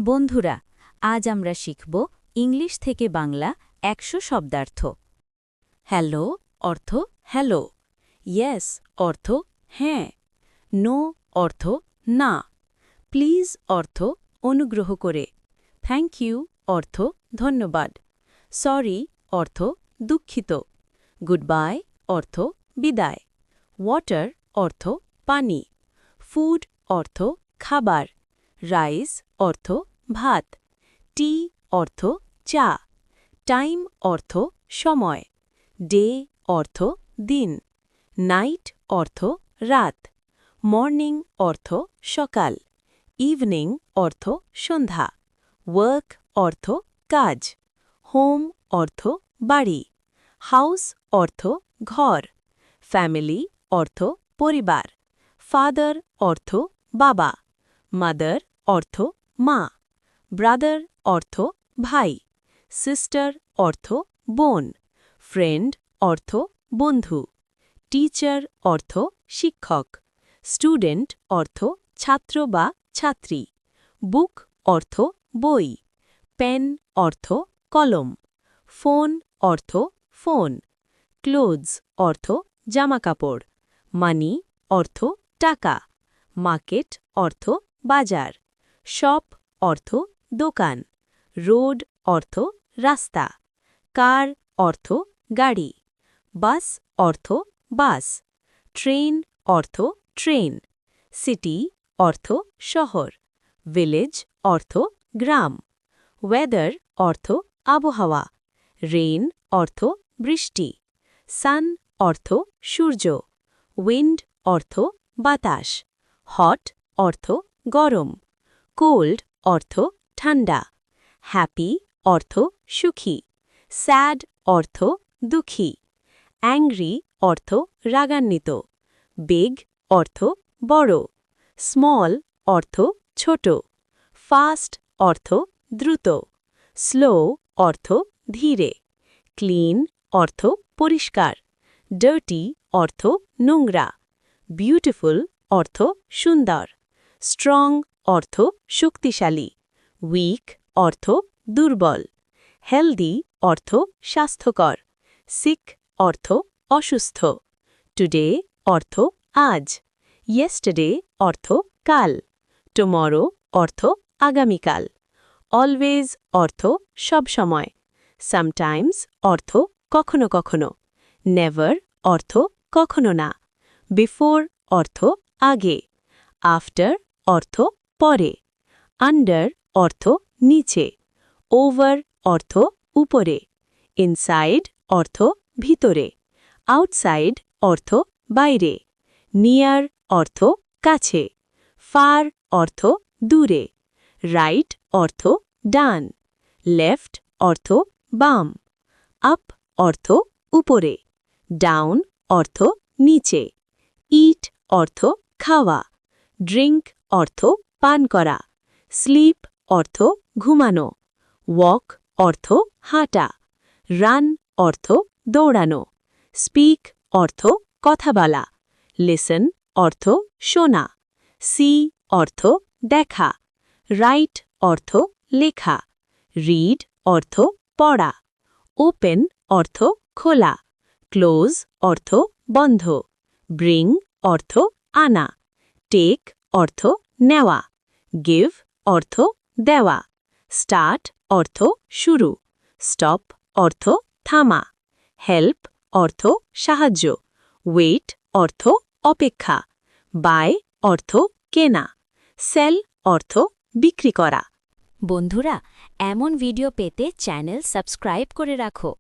বন্ধুরা, আজ আমরা শিখব ইংলিশ থেকে বাংলা ১০০ শব্দার্থ। হ্যালো অর্থ হ্যালো, ইয়েস অর্থ হ্যাঁ, নো অর্থ না, প্লিজ অর্থ অনুগ্রহ করে, থ্যাংক ইউ অর্থ ধন্যবাদ, সরি অর্থ দুঃখিত, গুডবাই অর্থ বিদায়, ওয়াটার অর্থ পানি, ফুড অর্থ খাবার, রাইস অর্থ ভাত, টি অর্থ চা, টাইম অর্থ সময়, ডে অর্থ দিন, নাইট অর্থ রাত, মর্নিং অর্থ সকাল, ইভিনিং অর্থ সন্ধ্যা, ওয়ার্ক অর্থ কাজ, হোম অর্থ বাড়ি, হাউস অর্থ ঘর, ফ্যামিলি অর্থ পরিবার, ফাদার অর্থ বাবা, মাদার অর্থ মা, ব্রাদার অর্থ ভাই, সিস্টার অর্থ বোন, ফ্রেন্ড অর্থ বন্ধু, টিচার অর্থ শিক্ষক, স্টুডেন্ট অর্থ ছাত্র বা ছাত্রী, বুক অর্থ বই, পেন অর্থ কলম, ফোন অর্থ ফোন, ক্লোথস অর্থ জামাকাপড়, মানি অর্থ টাকা, মার্কেট অর্থ বাজার, শপ অর্থ দোকান, রোড অর্থ রাস্তা, কার অর্থ গাড়ি, বাস অর্থ বাস, ট্রেন অর্থ ট্রেন, সিটি অর্থ শহর, ভিলেজ অর্থ গ্রাম, ওয়েদার অর্থ আবহাওয়া, রেইন অর্থ বৃষ্টি, সান অর্থ সূর্য, উইন্ড অর্থ বাতাস, হট অর্থ গরম, কোল্ড অর্থ ঠান্ডা, হ্যাপি অর্থ সুখী, স্যাড অর্থ দুঃখী, অ্যাংরি অর্থ রাগান্বিত, বিগ অর্থ বড়, স্মল অর্থ ছোট, ফাস্ট অর্থ দ্রুত, স্লো অর্থ ধীরে, ক্লিন অর্থ পরিষ্কার, ডার্টি অর্থ নোংরা, বিউটিফুল অর্থ সুন্দর, স্ট্রং অর্থ শক্তিশালী, উইক অর্থ দুর্বল, হেলদি অর্থ স্বাস্থ্যকর, সিক অর্থ অসুস্থ, টুডে অর্থ আজ, ইয়েস্টারডে অর্থ কাল, টুমরো অর্থ আগামীকাল, অলওয়েজ অর্থ সবসময়, সামটাইমস অর্থ কখনো কখনো, নেভার অর্থ কখনো না, বিফোর অর্থ আগে, আফটার অর্থ পরে, আন্ডার অর্থ নিচে, ওভার অর্থ উপরে, ইনসাইড অর্থ ভিতরে, আউটসাইড অর্থ বাইরে, নিয়ার অর্থ কাছে, ফার অর্থ দূরে, রাইট অর্থ ডান, লেফট অর্থ বাম, আপ অর্থ উপরে, ডাউন অর্থ নিচে, ইট অর্থ খাওয়া, ড্রিঙ্ক অর্থ পান করা, স্লিপ অর্থ ঘুমানো, ওয়াক অর্থ হাঁটা, রান অর্থ দৌড়ানো, স্পিক অর্থ কথা বলা, লিসন অর্থ শোনা, সি অর্থ দেখা, রাইট অর্থ লেখা, রিড অর্থ পড়া, ওপেন অর্থ খোলা, ক্লোজ অর্থ বন্ধ, ব্রিং অর্থ আনা, টেক অর্থ নেওয়া, গিভ অর্থ দেওয়া, স্টার্ট অর্থ শুরু, স্টপ অর্থ থামা, হেল্প অর্থ সাহায্য, ওয়েট অর্থ অপেক্ষা, বাই অর্থ কেনা, সেল অর্থ বিক্রি করা। বন্ধুরা, এমন ভিডিও পেতে চ্যানেল সাবস্ক্রাইব করে রাখো।